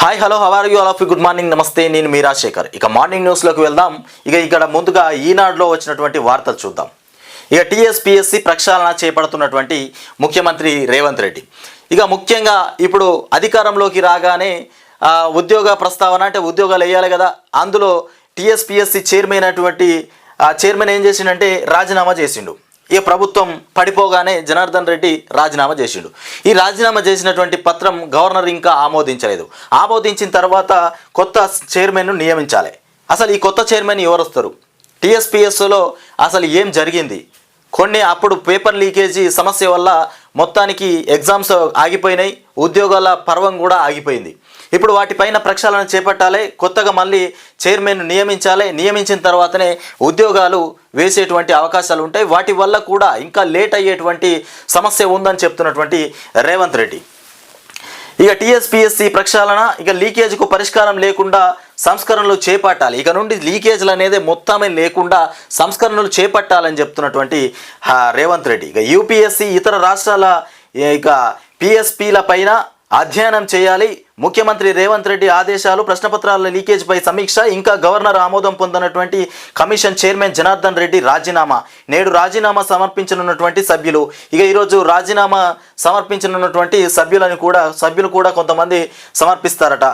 Hi hello how are you all of you good morning నమస్తే నేను మీ రాజశేఖర్. ఇక morning న్యూస్లోకి వెళ్దాం. ఇక్కడ ముందుగా ఈనాడులో వచ్చినటువంటి వార్తలు చూద్దాం. టీఎస్పీఎస్సీ ప్రక్షాళన చేపడుతున్నటువంటి ముఖ్యమంత్రి రేవంత్ రెడ్డి ముఖ్యంగా ఇప్పుడు అధికారంలోకి రాగానే ఉద్యోగ ప్రస్తావన అంటే ఉద్యోగాలు వేయాలి కదా, అందులో టీఎస్పీఎస్సీ చైర్మన్ ఏం చేసిండంటే రాజీనామా చేసిండు. ప్రభుత్వం పడిపోగానే జనార్దన్ రెడ్డి రాజీనామా చేసిండు. ఈ రాజీనామా చేసినటువంటి పత్రం గవర్నర్ ఇంకా ఆమోదించలేదు. ఆమోదించిన తర్వాత కొత్త చైర్మన్ను నియమించాలి. అసలు ఈ కొత్త చైర్మన్ ఎవరు వస్తారు? టీఎస్పీఎస్లో అసలు ఏం జరిగింది? అప్పుడు పేపర్ లీకేజీ సమస్య వల్ల మొత్తానికి ఎగ్జామ్స్ ఆగిపోయినాయి, ఉద్యోగాల పర్వం కూడా ఆగిపోయింది. ఇప్పుడు వాటిపైన ప్రక్షాళన చేపట్టాలి, కొత్తగా మళ్ళీ చైర్మన్ నియమించాలి. నియమించిన తర్వాతనే ఉద్యోగాలు వేసేటువంటి అవకాశాలు ఉంటాయి. వాటి వల్ల కూడా ఇంకా లేట్ అయ్యేటువంటి సమస్య ఉందని చెప్తున్నటువంటి రేవంత్ రెడ్డి టీఎస్పీఎస్సీ ప్రక్షాళన లీకేజ్కు పరిష్కారం లేకుండా సంస్కరణలు చేపట్టాలి. నుండి లీకేజ్లు అనేది మొత్తమే లేకుండా సంస్కరణలు చేపట్టాలని చెప్తున్నటువంటి రేవంత్ రెడ్డి యూపీఎస్సీ ఇతర రాష్ట్రాల పిఎస్పీల పైన అధ్యయనం చేయాలి. ముఖ్యమంత్రి రేవంత్ రెడ్డి ఆదేశాలు, ప్రశ్నపత్రాల లీకేజ్పై సమీక్ష, ఇంకా గవర్నర్ ఆమోదం పొందినటువంటి కమిషన్ చైర్మన్ జనార్దన్ రెడ్డి రాజీనామా. నేడు రాజీనామా సమర్పించనున్నటువంటి సభ్యులు ఈరోజు రాజీనామా సమర్పించనున్నటువంటి సభ్యులు కూడా కొంతమంది సమర్పిస్తారట.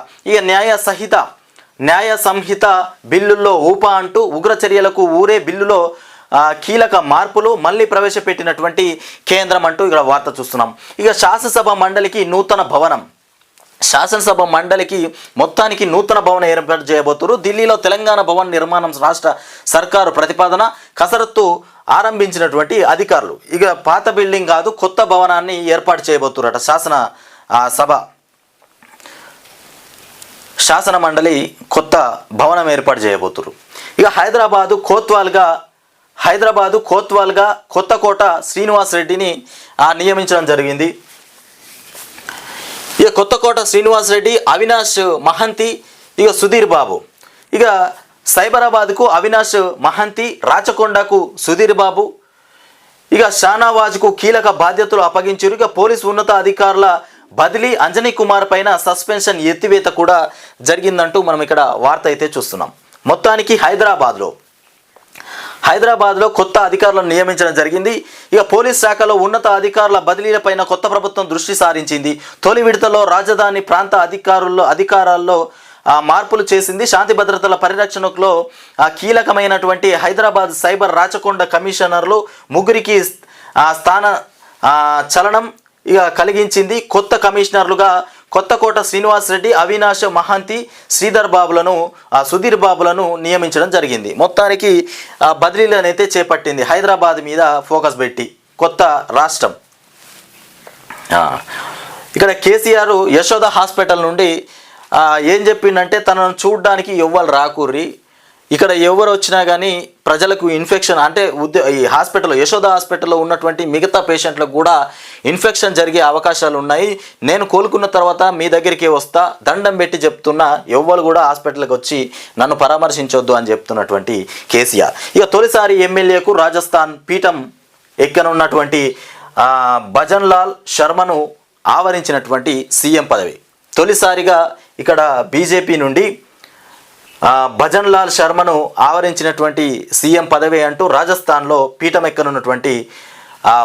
న్యాయ సంహిత బిల్లుల్లో ఊపా అంటూ ఉగ్ర చర్యలకు ఊరే బిల్లులో కీలక మార్పులు మళ్ళీ ప్రవేశపెట్టినటువంటి కేంద్రం అంటూ వార్త చూస్తున్నాం. శాసనసభ మండలికి నూతన భవనం. శాసనసభ మండలికి మొత్తానికి నూతన భవనం ఏర్పాటు చేయబోతున్నారు. ఢిల్లీలో తెలంగాణ భవన్ నిర్మాణం రాష్ట్ర సర్కారు ప్రతిపాదన. కసరత్తు ఆరంభించినటువంటి అధికారులు పాత బిల్డింగ్ కాదు, కొత్త భవనాన్ని ఏర్పాటు చేయబోతున్నారట. శాసన మండలి కొత్త భవనం ఏర్పాటు చేయబోతున్నారు. హైదరాబాదు కోత్వాల్గా కొత్తకోట శ్రీనివాస్ రెడ్డిని నియమించడం జరిగింది. కొత్తకోట శ్రీనివాస్ రెడ్డి, అవినాష్ మహంతి, సుధీర్ బాబు. సైబరాబాద్కు అవినాష్ మహంతి, రాచకొండకు సుధీర్ బాబు, షానావాజ్కు కీలక బాధ్యతలు అప్పగించారు. పోలీసు ఉన్నత అధికారుల బదిలీ, అంజనీ కుమార్ పైన సస్పెన్షన్ ఎత్తివేత కూడా జరిగిందంటూ మనం ఇక్కడ వార్త అయితే చూస్తున్నాం. మొత్తానికి హైదరాబాద్లో కొత్త అధికారులను నియమించడం జరిగింది. పోలీస్ శాఖలో ఉన్నత అధికారుల బదిలీలపైన కొత్త ప్రభుత్వం దృష్టి సారించింది. తొలి విడతలో రాజధాని ప్రాంత అధికారాల్లో మార్పులు చేసింది. శాంతి భద్రతల పరిరక్షణలో కీలకమైనటువంటి హైదరాబాద్ సైబర్ రాచకొండ కమిషనర్లు ముగ్గురికి స్థాన చలనం కలిగించింది. కొత్త కమిషనర్లుగా కొత్తకోట శ్రీనివాస్ రెడ్డి, అవినాష్ మహంతి, సుధీర్ బాబులను నియమించడం జరిగింది. మొత్తానికి బదిలీలను అయితే చేపట్టింది. హైదరాబాద్ మీద ఫోకస్ పెట్టి కొత్త రాష్ట్రం. కేసీఆర్ యశోద హాస్పిటల్ నుండి ఏం చెప్పిందంటే తనను చూడడానికి ఎవ్వరు రాకూర్రి, ఎవరు వచ్చినా కానీ ప్రజలకు ఇన్ఫెక్షన్ అంటే ఈ హాస్పిటల్లో యశోద హాస్పిటల్లో ఉన్నటువంటి మిగతా పేషెంట్లకు కూడా ఇన్ఫెక్షన్ జరిగే అవకాశాలు ఉన్నాయి. నేను కోలుకున్న తర్వాత మీ దగ్గరికి వస్తా, దండం పెట్టి చెప్తున్నా, ఎవ్వరు కూడా హాస్పిటల్కి వచ్చి నన్ను పరామర్శించొద్దు అని చెప్తున్నటువంటి కేసీఆర్. తొలిసారి ఎమ్మెల్యేకు రాజస్థాన్ పీఠం ఎక్కనున్నటువంటి భజన్లాల్ శర్మను ఆవరించినటువంటి సీఎం పదవి. తొలిసారిగా బీజేపీ నుండి భజన్లాల్ శర్మను ఆవరించినటువంటి సీఎం పదవి అంటూ రాజస్థాన్లో పీఠం ఎక్కనున్నటువంటి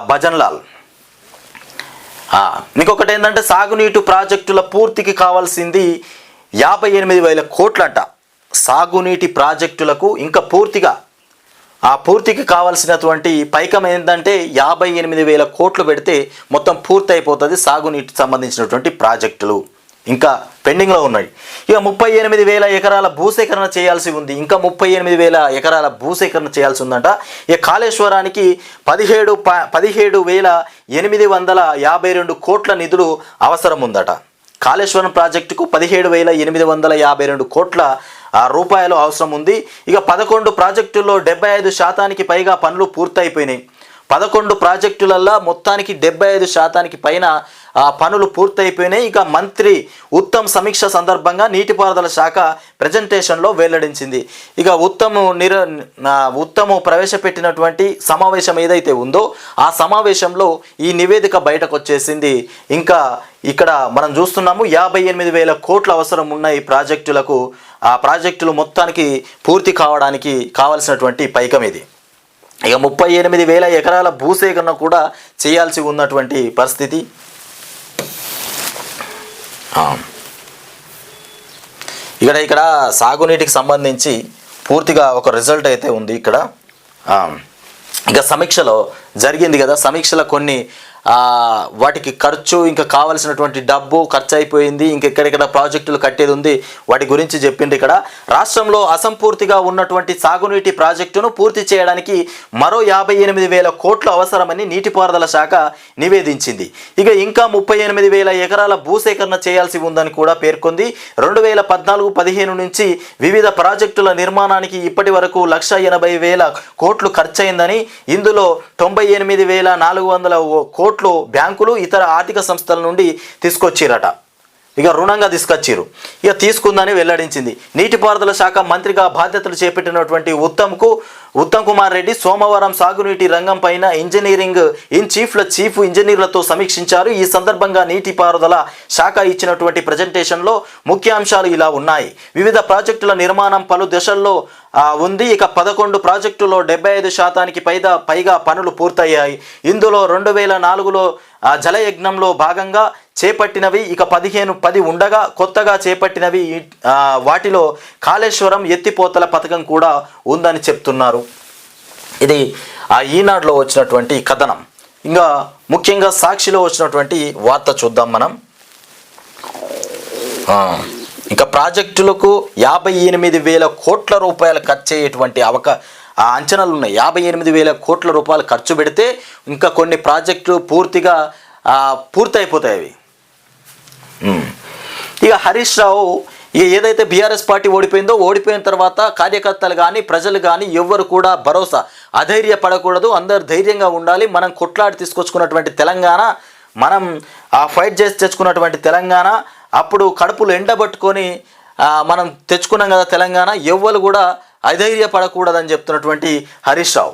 భజన్లాల్. ఇంకొకటి ఏంటంటే సాగునీటి ప్రాజెక్టుల పూర్తికి కావాల్సింది 58,000 కోట్లంట. సాగునీటి ప్రాజెక్టులకు ఇంకా పూర్తికి కావాల్సినటువంటి పైకం ఏంటంటే 58,000 కోట్లు పెడితే మొత్తం పూర్తి అయిపోతుంది. సాగునీటికి సంబంధించినటువంటి ప్రాజెక్టులు ఇంకా పెండింగ్లో ఉన్నాయి. 38,000 ఎకరాల భూసేకరణ చేయాల్సి ఉంది. ఇంకా 38,000 ఎకరాల భూసేకరణ చేయాల్సి ఉందంట. కాళేశ్వరానికి 17,852 కోట్ల నిధులు అవసరం ఉందట. కాళేశ్వరం ప్రాజెక్టుకు 17,852 కోట్ల రూపాయలు అవసరం ఉంది. 11 ప్రాజెక్టుల్లో 75% పైగా పనులు పూర్తయిపోయినాయి. 11 ప్రాజెక్టులల్లో మొత్తానికి 75% పైన పనులు పూర్తయిపోయినాయి. ఇక మంత్రి ఉత్తమ్ సమీక్ష సందర్భంగా నీటిపారుదల శాఖ ప్రజెంటేషన్లో వెల్లడించింది. ఇక ఉత్తము ప్రవేశపెట్టినటువంటి సమావేశం ఏదైతే ఉందో ఆ సమావేశంలో ఈ నివేదిక బయటకు వచ్చేసింది. ఇంకా ఇక్కడ మనం చూస్తున్నాము 58,000 కోట్ల అవసరం ఉన్న ఈ ప్రాజెక్టులకు, ఆ ప్రాజెక్టులు మొత్తానికి పూర్తి కావడానికి కావాల్సినటువంటి పైకం ఇది. ఇక 38,000 ఎకరాల భూసేకరణ కూడా చేయాల్సి ఉన్నటువంటి పరిస్థితి. ఇక్కడ సాగునీటికి సంబంధించి పూర్తిగా ఒక రిజల్ట్ అయితే ఉంది ఇక్కడ. ఇక సమీక్షలో జరిగింది కదా, సమీక్షలో కొన్ని వాటికి ఖర్చు, ఇంకా కావాల్సినటువంటి డబ్బు ఖర్చు అయిపోయింది, ఇంకెక్కడెక్కడ ప్రాజెక్టులు కట్టేది ఉంది, వాటి గురించి చెప్పింది. ఇక్కడ రాష్ట్రంలో అసంపూర్తిగా ఉన్నటువంటి సాగునీటి ప్రాజెక్టును పూర్తి చేయడానికి మరో 58,000 కోట్లు అవసరమని నీటిపారుదల శాఖ నివేదించింది. ఇక ఇంకా 38,000 ఎకరాల భూసేకరణ చేయాల్సి ఉందని కూడా పేర్కొంది. 2014-15 నుంచి వివిధ ప్రాజెక్టుల నిర్మాణానికి ఇప్పటి వరకు 1,80,000 కోట్లు ఖర్చయిందని, ఇందులో 98,400 కోట్లు బ్యాంకులు ఇతర ఆర్థిక సంస్థల నుండి తీసుకొచ్చిరట. ఇక రుణంగా తీసుకొచ్చిరు. ఇక తీసుకుందని వెల్లడించింది. నీటిపారుదల శాఖ మంత్రిగా బాధ్యతలు చేపట్టినటువంటి ఉత్తమ్ కుమార్ రెడ్డి సోమవారం సాగునీటి రంగం పైన ఇంజనీరింగ్ ఇన్ చీఫ్ ఇంజనీర్లతో సమీక్షించారు. ఈ సందర్భంగా నీటిపారుదల శాఖ ఇచ్చినటువంటి ప్రజెంటేషన్లో ముఖ్యాంశాలు ఇలా ఉన్నాయి. వివిధ ప్రాజెక్టుల నిర్మాణం పలు దశల్లో ఉంది. ఇక 11 ప్రాజెక్టులో 75% పైగా పనులు పూర్తయ్యాయి. ఇందులో 2004లో జలయజ్ఞంలో భాగంగా చేపట్టినవి ఇక 10 ఉండగా కొత్తగా చేపట్టినవి వాటిలో కాళేశ్వరం ఎత్తిపోతల పథకం కూడా ఉందని చెప్తున్నారు. ఇది ఈనాడులో వచ్చినటువంటి కథనం. ఇంకా ముఖ్యంగా సాక్షిలో వచ్చినటువంటి వార్త చూద్దాం మనం. ఇక ప్రాజెక్టులకు 58,000 కోట్ల రూపాయలు ఖర్చు అయ్యేటువంటి అంచనాలు ఉన్నాయి. 58,000 కోట్ల రూపాయలు ఖర్చు పెడితే ఇంకా కొన్ని ప్రాజెక్టులు పూర్తయిపోతాయి అవి. ఇక హరీష్ రావు ఏదైతే బీఆర్ఎస్ పార్టీ ఓడిపోయిన తర్వాత కార్యకర్తలు కానీ ప్రజలు కానీ ఎవ్వరు కూడా భరోసా అధైర్యపడకూడదు, అందరు ధైర్యంగా ఉండాలి. మనం కొట్లాడి తీసుకొచ్చుకున్నటువంటి తెలంగాణ, మనం ఫైట్ చేసి తెచ్చుకున్నటువంటి తెలంగాణ, అప్పుడు కడుపులు ఎండబట్టుకొని మనం తెచ్చుకున్నాం కదా తెలంగాణ, ఎవ్వరు కూడా అధైర్యపడకూడదని చెప్తున్నటువంటి హరీష్ రావు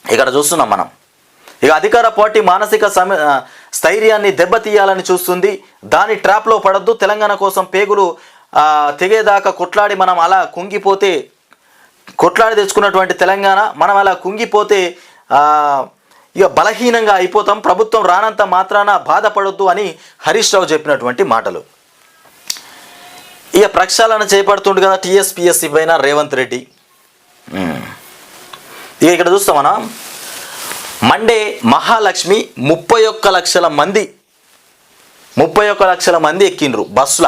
ఇక్కడ చూస్తున్నాం మనం. ఇక అధికార పార్టీ మానసిక స్థైర్యాన్ని దెబ్బతీయాలని చూస్తుంది, దాని ట్రాప్లో పడద్దు. తెలంగాణ కోసం పేగులు తెగేదాకా కొట్లాడి మనం అలా కొట్లాడి తెచ్చుకున్నటువంటి తెలంగాణ, మనం అలా కుంగిపోతే ఇక బలహీనంగా అయిపోతాం. ప్రభుత్వం రానంత మాత్రాన బాధపడొద్దు అని హరీష్ రావు చెప్పినటువంటి మాటలు. ఇక ప్రక్షాళన చేపడుతుండు కదా టీఎస్పీఎస్సీ పైన రేవంత్ రెడ్డి. ఇక ఇక్కడ చూస్తాం మనం, మండే మహాలక్ష్మి 31 లక్షల మంది ఎక్కిండ్రు బస్సుల.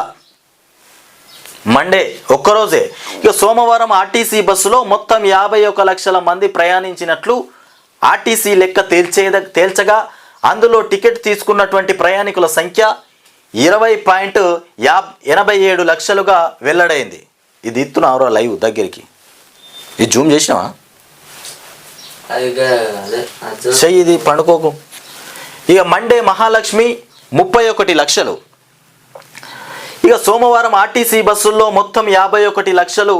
మండే ఒక్కరోజే. ఇక సోమవారం ఆర్టీసీ బస్సులో మొత్తం 51 లక్షల మంది ప్రయాణించినట్లు ఆర్టీసీ లెక్క తేల్చగా అందులో టికెట్ తీసుకున్నటువంటి ప్రయాణికుల సంఖ్య 20.87 లక్షలుగా వెల్లడైంది. ఇది ఇస్తున్నావు లైవ్ దగ్గరికి, ఇది జూమ్ చేసినావా? ఇది పండుకోకు. ఇక మండే మహాలక్ష్మి 31 లక్షలు. ఇక సోమవారం ఆర్టీసీ బస్సుల్లో మొత్తం 51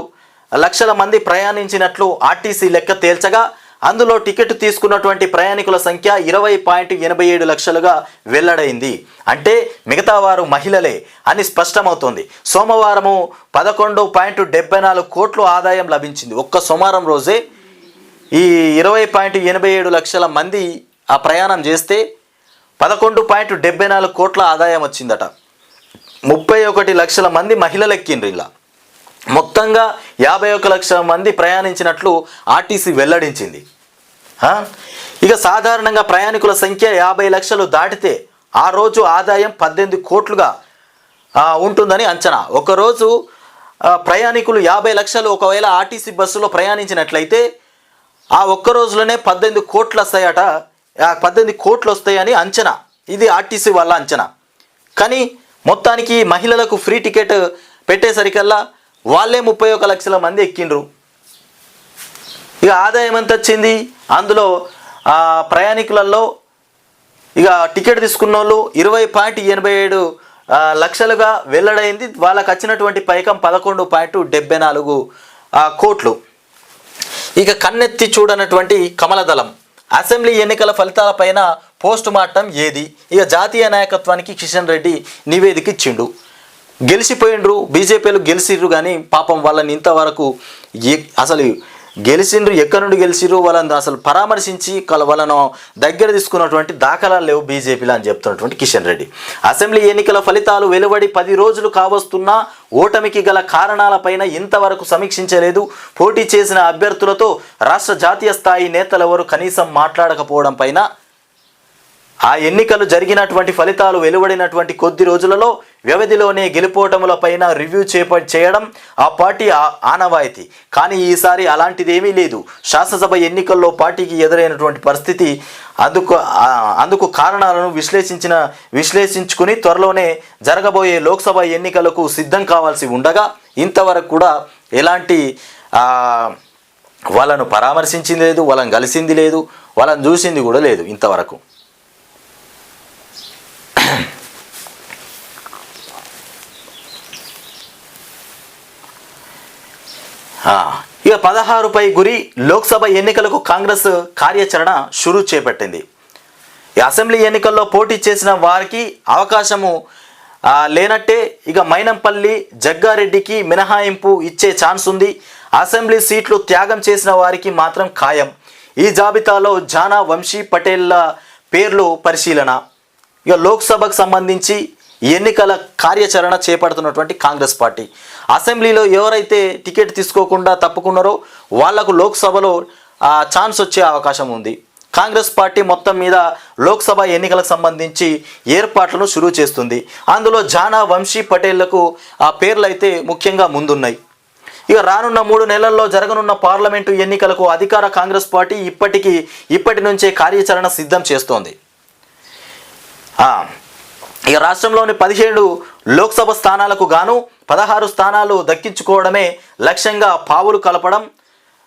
లక్షల మంది ప్రయాణించినట్లు ఆర్టీసీ లెక్క తేల్చగా అందులో టికెట్ తీసుకున్నటువంటి ప్రయాణికుల సంఖ్య 20.87 లక్షలుగా వెల్లడైంది. అంటే మిగతా వారు మహిళలే అని స్పష్టమవుతోంది. సోమవారము 11.74 కోట్లు ఆదాయం లభించింది. ఒక్క సోమవారం రోజే ఈ 20.87 లక్షల మంది ఆ ప్రయాణం చేస్తే 11.74 కోట్ల ఆదాయం వచ్చిందట. 31 లక్షల మంది మహిళలు ఎక్కిండ్రు. ఇలా మొత్తంగా 51 లక్షల మంది ప్రయాణించినట్లు ఆర్టీసీ వెల్లడించింది. ఇక సాధారణంగా ప్రయాణికుల సంఖ్య 50 లక్షలు దాటితే ఆ రోజు ఆదాయం 18 కోట్లుగా ఉంటుందని అంచనా. ఒకరోజు ప్రయాణికులు 50 లక్షలు ఒకవేళ ఆర్టీసీ బస్సులో ప్రయాణించినట్లయితే ఆ ఒక్క రోజులోనే 18 కోట్లు వస్తాయట. 18 కోట్లు వస్తాయని అంచనా. ఇది ఆర్టీసీ వాళ్ళ అంచనా. కానీ మొత్తానికి మహిళలకు ఫ్రీ టికెట్ పెట్టేసరికల్లా వాళ్ళే 31 లక్షల మంది ఎక్కిండ్రు. ఇక ఆదాయం ఎంత వచ్చింది? అందులో ప్రయాణికులలో ఇక టికెట్ తీసుకున్న వాళ్ళు 20.87 లక్షలుగా వెల్లడైంది. వాళ్ళకు వచ్చినటువంటి పైకం 11.74 కోట్లు. ఇక కన్నెత్తి చూడనటువంటి కమలదళం అసెంబ్లీ ఎన్నికల ఫలితాలపైన పోస్ట్ మార్టం ఏది? ఇక జాతీయ నాయకత్వానికి కిషన్ రెడ్డి నివేదిక ఇచ్చిండు. గెలిచిపోయిండ్రు, బీజేపీలు గెలిచిర్రు, కానీ పాపం వాళ్ళని ఇంతవరకు అసలు గెలిచిండ్రు, ఎక్కడి నుండి గెలిచిర్రు, వాళ్ళని అసలు పరామర్శించి వాళ్ళను దగ్గర తీసుకున్నటువంటి దాఖలాలు లేవు బీజేపీలో అని చెప్తున్నటువంటి కిషన్ రెడ్డి. అసెంబ్లీ ఎన్నికల ఫలితాలు వెలువడి 10 రోజులు కావస్తున్నా ఓటమికి గల కారణాలపైన ఇంతవరకు సమీక్షించలేదు. పోటీ చేసిన అభ్యర్థులతో రాష్ట్ర జాతీయ స్థాయి నేతలెవరు కనీసం మాట్లాడకపోవడం పైన, ఆ ఎన్నికలు జరిగినటువంటి ఫలితాలు వెలువడినటువంటి కొద్ది రోజులలో వ్యవధిలోనే గెలుపోటములపైన రివ్యూ చేయడం ఆ పార్టీ ఆనవాయితీ. కానీ ఈసారి అలాంటిదేమీ లేదు. శాసనసభ ఎన్నికల్లో పార్టీకి ఎదురైనటువంటి పరిస్థితి, అందుకు కారణాలను విశ్లేషించుకుని త్వరలోనే జరగబోయే లోక్సభ ఎన్నికలకు సిద్ధం కావాల్సి ఉండగా ఇంతవరకు కూడా ఎలాంటి వాళ్ళను పరామర్శించింది లేదు, వాళ్ళని కలిసింది లేదు, వాళ్ళని చూసింది కూడా లేదు ఇంతవరకు. ఇక 16పై గురి లోక్సభ ఎన్నికలకు కాంగ్రెస్ కార్యాచరణ షురూ చేపట్టింది. ఈ అసెంబ్లీ ఎన్నికల్లో పోటీ చేసిన వారికి అవకాశము లేనట్టే. ఇక మైనంపల్లి జగ్గారెడ్డికి మినహాయింపు ఇచ్చే ఛాన్స్ ఉంది. అసెంబ్లీ సీట్లు త్యాగం చేసిన వారికి మాత్రం ఖాయం. ఈ జాబితాలో జానా వంశీ పటేళ్ల పేర్లు పరిశీలన. ఇక లోక్సభకు సంబంధించి ఎన్నికల కార్యాచరణ చేపడుతున్నటువంటి కాంగ్రెస్ పార్టీ అసెంబ్లీలో ఎవరైతే టికెట్ తీసుకోకుండా తప్పుకున్నారో వాళ్లకు లోక్సభలో ఛాన్స్ వచ్చే అవకాశం ఉంది. కాంగ్రెస్ పార్టీ మొత్తం మీద లోక్సభ ఎన్నికలకు సంబంధించి ఏర్పాట్లను షురూ చేస్తుంది. అందులో జానా వంశీ పటేళ్లకు ఆ పేర్లు అయితే ముఖ్యంగా ముందున్నాయి. ఇక రానున్న 3 నెలల్లో జరగనున్న పార్లమెంటు ఎన్నికలకు అధికార కాంగ్రెస్ పార్టీ ఇప్పటి నుంచే కార్యాచరణ సిద్ధం చేస్తోంది. ఇక రాష్ట్రంలోని 17 లోక్సభ స్థానాలకు గాను 16 స్థానాలు దక్కించుకోవడమే లక్ష్యంగా పావులు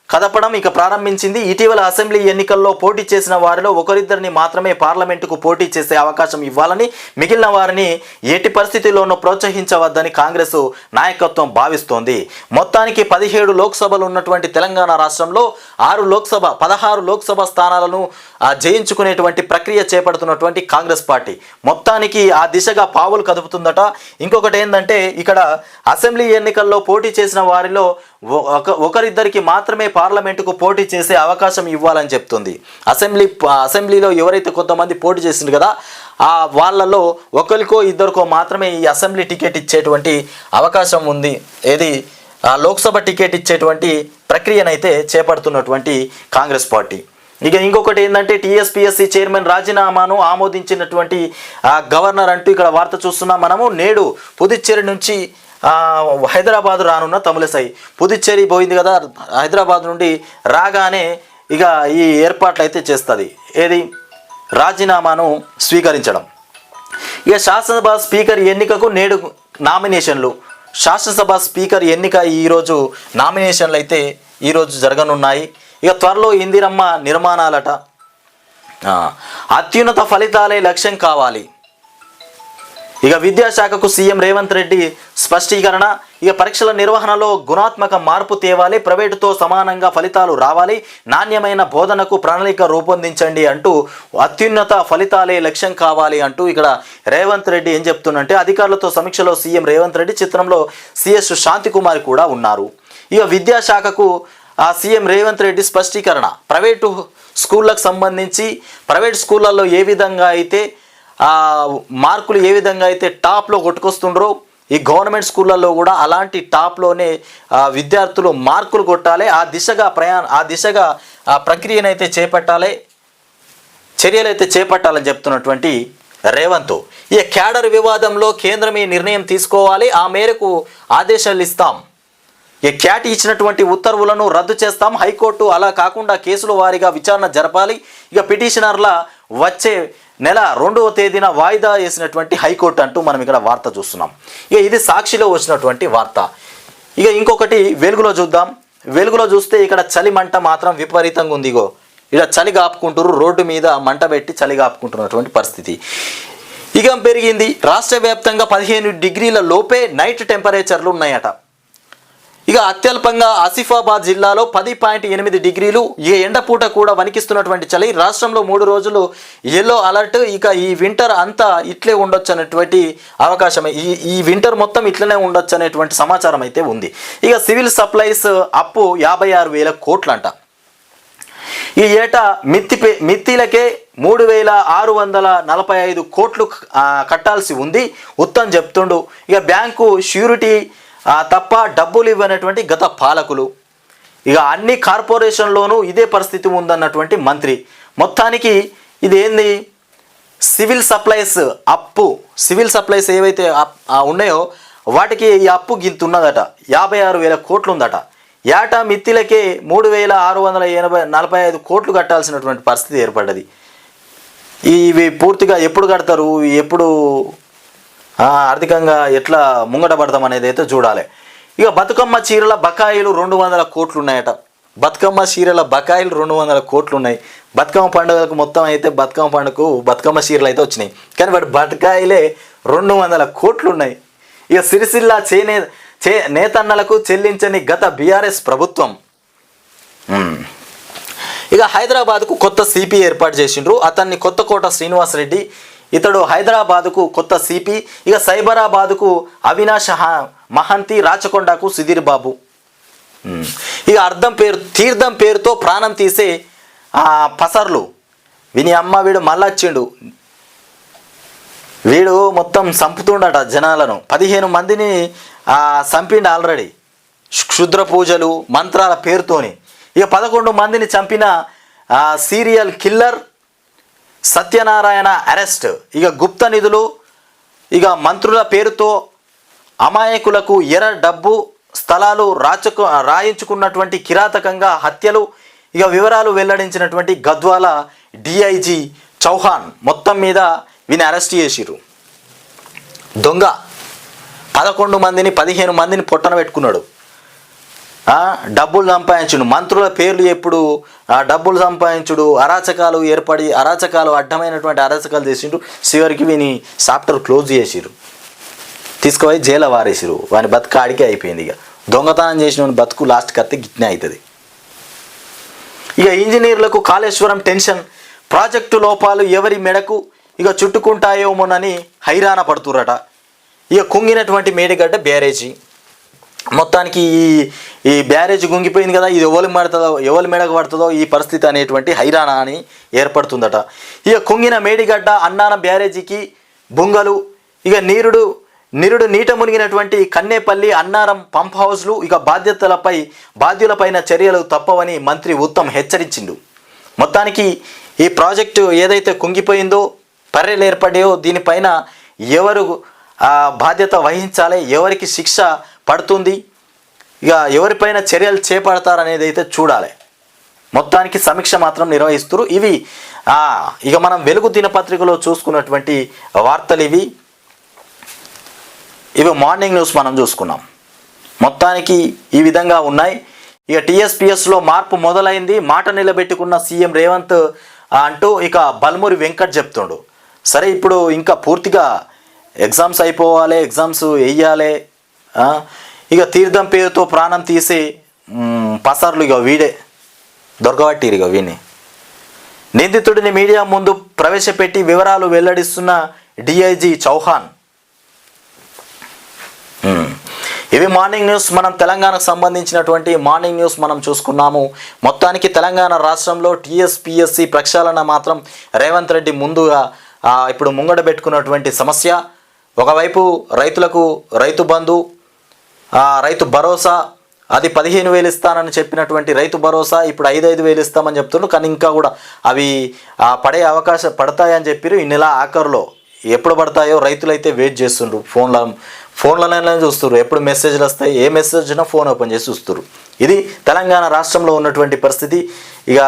కదపడం ఇక ప్రారంభించింది. ఇటీవల అసెంబ్లీ ఎన్నికల్లో పోటీ చేసిన వారిలో ఒకరిద్దరిని మాత్రమే పార్లమెంటుకు పోటీ చేసే అవకాశం ఇవ్వాలని, మిగిలిన వారిని ఎట్టి పరిస్థితుల్లోనూ ప్రోత్సహించవద్దని కాంగ్రెస్ నాయకత్వం భావిస్తోంది. మొత్తానికి 17 లోక్సభలు ఉన్నటువంటి తెలంగాణ రాష్ట్రంలో 16 లోక్సభ స్థానాలను జయించుకునేటువంటి ప్రక్రియ చేపడుతున్నటువంటి కాంగ్రెస్ పార్టీ మొత్తానికి ఆ దిశగా పావులు కదుపుతుందట. ఇంకొకటి ఏంటంటే, ఇక్కడ అసెంబ్లీ ఎన్నికల్లో పోటీ చేసిన వారిలో ఒకరిద్దరికి మాత్రమే పార్లమెంటుకు పోటీ చేసే అవకాశం ఇవ్వాలని చెప్తుంది. అసెంబ్లీలో ఎవరైతే కొంతమంది పోటీ చేసింది కదా, వాళ్ళలో ఒకరికో ఇద్దరికో మాత్రమే ఈ అసెంబ్లీ టికెట్ ఇచ్చేటువంటి అవకాశం ఉంది. లోక్సభ టికెట్ ఇచ్చేటువంటి ప్రక్రియనైతే చేపడుతున్నటువంటి కాంగ్రెస్ పార్టీ. ఇక ఇంకొకటి ఏంటంటే, టీఎస్పీఎస్సీ చైర్మన్ రాజీనామాను ఆమోదించినటువంటి గవర్నర్ అంటూ ఇక్కడ వార్త చూస్తున్నాం మనము. నేడు పుదుచ్చేరి నుంచి హైదరాబాద్ రానున్న తమిళసై. పుదుచ్చేరి పోయింది కదా, హైదరాబాద్ నుండి రాగానే ఇక ఈ ఏర్పాట్లు అయితే చేస్తుంది. రాజీనామాను స్వీకరించడం. ఇక శాసనసభ స్పీకర్ ఎన్నికకు నేడు నామినేషన్లు. శాసనసభ స్పీకర్ ఎన్నిక ఈరోజు నామినేషన్లు అయితే ఈరోజు జరగనున్నాయి. ఇక త్వరలో ఇందిరమ్మ నిర్మాణాలట. అత్యున్నత ఫలితాలే లక్ష్యం కావాలి. ఇక విద్యాశాఖకు సీఎం రేవంత్ రెడ్డి స్పష్టీకరణ. ఇక పరీక్షల నిర్వహణలో గుణాత్మక మార్పు తేవాలి, ప్రైవేటుతో సమానంగా ఫలితాలు రావాలి, నాణ్యమైన బోధనకు ప్రణాళిక రూపొందించండి అంటూ అత్యున్నత ఫలితాలే లక్ష్యం కావాలి అంటూ ఇక్కడ రేవంత్ రెడ్డి ఏం చెప్తున్నంటే, అధికారులతో సమీక్షలో సీఎం రేవంత్ రెడ్డి, చిత్రంలో సిఎస్ శాంతికుమార్ కూడా ఉన్నారు. ఇక విద్యాశాఖకు సీఎం రేవంత్ రెడ్డి స్పష్టీకరణ. ప్రైవేటు స్కూళ్ళకు సంబంధించి ప్రైవేట్ స్కూళ్ళల్లో ఏ విధంగా అయితే మార్కులు ఏ విధంగా అయితే టాప్లో కొట్టుకొస్తుండ్రో, ఈ గవర్నమెంట్ స్కూళ్ళల్లో కూడా అలాంటి టాప్లోనే విద్యార్థులు మార్కులు కొట్టాలి. ఆ దిశగా ప్రక్రియనైతే చేపట్టాలి, చర్యలైతే చేపట్టాలని చెప్తున్నటువంటి రేవంత్. ఈ క్యాడర్ వివాదంలో కేంద్రం ఈ నిర్ణయం తీసుకోవాలి, ఆ మేరకు ఆదేశాలు ఇస్తాం. ఈ క్యాట్ ఇచ్చినటువంటి ఉత్తర్వులను రద్దు చేస్తాం. హైకోర్టు అలా కాకుండా కేసుల వారీగా విచారణ జరపాలి. ఇక పిటిషనర్ల వచ్చే నెల 2వ తేదీన వాయిదా వేసినటువంటి హైకోర్టు అంటూ మనం ఇక్కడ వార్త చూస్తున్నాం. ఇక ఇది సాక్షిలో వచ్చినటువంటి వార్త. ఇక ఇంకొకటి వెలుగులో చూద్దాం. వెలుగులో చూస్తే ఇక్కడ చలిమంట మాత్రం విపరీతంగా ఉంది. ఇక చలి కాపుకుంటారు, రోడ్డు మీద మంట పెట్టి చలి కాపుకుంటున్నటువంటి పరిస్థితి ఇక పెరిగింది. రాష్ట్ర వ్యాప్తంగా 15 డిగ్రీల లోపే నైట్ టెంపరేచర్లు ఉన్నాయట. ఇక అత్యల్పంగా ఆసిఫాబాద్ జిల్లాలో 10.8 డిగ్రీలు. ఈ ఎండపూట కూడా వణికిస్తున్నటువంటి చలి. రాష్ట్రంలో 3 రోజులు ఎల్లో అలర్ట్. ఇక ఈ వింటర్ అంతా ఇట్లే ఉండొచ్చు అనేటువంటి అవకాశం, ఈ వింటర్ మొత్తం ఇట్లనే ఉండొచ్చు అనేటువంటి సమాచారం అయితే ఉంది. ఇక సివిల్ సప్లైస్ అప్పు 56,000 కోట్లంట. ఈ ఏటా మిత్తిలకే 3,645 కోట్లు కట్టాల్సి ఉంది ఉత్తమ్ చెప్తుండు. ఇక బ్యాంకు ష్యూరిటీ తప్ప డబ్బులు ఇవ్వనటువంటి గత పాలకులు. ఇక అన్ని కార్పొరేషన్లోనూ ఇదే పరిస్థితి ఉందన్నటువంటి మంత్రి. మొత్తానికి ఇది ఏంది, సివిల్ సప్లైస్ అప్పు, సివిల్ సప్లైస్ ఏవైతే ఉన్నాయో వాటికి ఈ అప్పు గింతున్నదట, 56,000 కోట్లు ఉందట. ఏటా మిత్తిలకే 3,645 కోట్లు కట్టాల్సినటువంటి పరిస్థితి ఏర్పడ్డది. ఇవి పూర్తిగా ఎప్పుడు కడతారు, ఎప్పుడు ఆర్థికంగా ఎట్లా ముంగట పడతాం అనేది అయితే చూడాలి. ఇక బతుకమ్మ చీరల బకాయిలు 200 కోట్లు ఉన్నాయట. బతుకమ్మ చీరల బకాయిలు 200 కోట్లు ఉన్నాయి. బతుకమ్మ పండుగలకు మొత్తం అయితే బతుకమ్మ పండుగకు బతుకమ్మ చీరలు అయితే వచ్చినాయి, కానీ వాటి బకాయిలే 200 కోట్లు ఉన్నాయి. ఇక సిరిసిల్ల నేతన్నలకు చెల్లించని గత బీఆర్ఎస్ ప్రభుత్వం. ఇక హైదరాబాద్కు కొత్త సిపి ఏర్పాటు చేసిండ్రు. అతన్ని కొత్తకోట శ్రీనివాసరెడ్డి, ఇతడు హైదరాబాదుకు కొత్త సిపి. ఇక సైబరాబాదుకు అవినాష్ మహంతి, రాచకొండకు సుధీర్ బాబు. ఇక తీర్థం పేరుతో ప్రాణం తీసే పసర్లు. విని అమ్మ వీడు మళ్ళొచ్చిండు, వీడు మొత్తం చంపుతుండట జనాలను. 15 మందిని చంపిండు ఆల్రెడీ, క్షుద్ర పూజలు మంత్రాల పేరుతోని. ఇక 11 మందిని చంపిన సీరియల్ కిల్లర్ సత్యనారాయణ అరెస్ట్. ఇక గుప్త నిధులు, ఇక మంత్రుల పేరుతో అమాయకులకు ఎర్ర డబ్బు స్థలాలు రాయించుకున్నటువంటి కిరాతకంగా హత్యలు. ఇక వివరాలు వెల్లడించినటువంటి గద్వాల డిఐజీ చౌహాన్. మొత్తం మీద వీని అరెస్ట్ చేసిరు. దొంగ 11 మందిని 15 మందిని పొట్టన పెట్టుకున్నాడు. డబ్బులు సంపాదించుడు, మంత్రుల పేర్లు ఎప్పుడు డబ్బులు సంపాదించుడు, అరాచకాలు ఏర్పడి అడ్డమైనటువంటి అరాచకాలు చేసిండు. చివరికి వీని చాప్టర్ క్లోజ్ చేసిరు, తీసుకుపోయి జైలు వారేసిరు. వాని బతుకు ఆడికే అయిపోయింది. ఇక దొంగతనం చేసిన బతుకు లాస్ట్ కత్తి గిట్నే అవుతుంది. ఇక ఇంజనీర్లకు కాళేశ్వరం టెన్షన్. ప్రాజెక్టు లోపాలు ఎవరి మెడకు ఇక చుట్టుకుంటాయోమోనని హైరాణ పడుతురట. ఇక కుంగినటువంటి మేడిగడ్డ బ్యారేజీ. మొత్తానికి ఈ బ్యారేజ్ కుంగిపోయింది కదా, ఇది ఎవరి మెడకు పడుతుందో ఈ పరిస్థితి అనేటువంటి హైరాణ అని ఏర్పడుతుందట. ఇక కుంగిన మేడిగడ్డ అన్నారం బ్యారేజీకి బుంగలు. ఇక నిరుడు నీట మునిగినటువంటి కన్నేపల్లి అన్నారం పంప్ హౌస్లు. ఇక బాధ్యులపైన చర్యలు తప్పవని మంత్రి ఉత్తమ్ హెచ్చరించిండు. మొత్తానికి ఈ ప్రాజెక్టు ఏదైతే కుంగిపోయిందో, పర్రెలు ఏర్పడాయో దీనిపైన ఎవరు బాధ్యత వహించాలి, ఎవరికి శిక్ష పడుతుంది, ఇక ఎవరిపైన చర్యలు చేపడతారనేది అయితే చూడాలి. మొత్తానికి సమీక్ష మాత్రం నిర్వహిస్తారు. ఇవి ఇక మనం వెలుగు దినపత్రికలో చూసుకున్నటువంటి వార్తలు ఇవి మార్నింగ్ న్యూస్ మనం చూసుకున్నాం. మొత్తానికి ఈ విధంగా ఉన్నాయి. ఇక టీఎస్పీఎస్లో మార్పు మొదలైంది, మాట నిలబెట్టుకున్న సీఎం రేవంత్ అంటూ ఇక బల్మూరి వెంకట్ చెప్తుండు. సరే, ఇప్పుడు ఇంకా పూర్తిగా ఎగ్జామ్స్ అయిపోవాలి, ఎగ్జామ్స్ వేయాలి. ఇక తీర్థం పేరుతో ప్రాణం తీసి పసార్లు ఇక వీడే దొరకబట్టిరు. ఇక వీని నిందితుడిని మీడియా ముందు ప్రవేశపెట్టి వివరాలు వెల్లడిస్తున్న డిఐజీ చౌహాన్. ఇవి మార్నింగ్ న్యూస్. మనం తెలంగాణకు సంబంధించినటువంటి మార్నింగ్ న్యూస్ మనం చూసుకున్నాము. మొత్తానికి తెలంగాణ రాష్ట్రంలో టీఎస్పీఎస్సీ ప్రక్షాళన మాత్రం రేవంత్ రెడ్డి ముందుగా ఇప్పుడు ముంగడ పెట్టుకున్నటువంటి సమస్య. ఒకవైపు రైతులకు రైతు బంధు, రైతు భరోసా, అది 15,000 ఇస్తానని చెప్పినటువంటి రైతు భరోసా ఇప్పుడు 5,000 ఇస్తామని చెప్తున్నారు. కానీ ఇంకా కూడా అవి పడతాయని చెప్పారు. ఈ నెల ఆఖరులో ఎప్పుడు పడతాయో రైతులైతే వెయిట్ చేస్తుండ్రు. ఫోన్లనే చూస్తున్నారు, ఎప్పుడు మెసేజ్లు వస్తాయి, ఏ మెసేజ్ అయినా ఫోన్ ఓపెన్ చేసి చూస్తున్నారు. ఇది తెలంగాణ రాష్ట్రంలో ఉన్నటువంటి పరిస్థితి. ఇక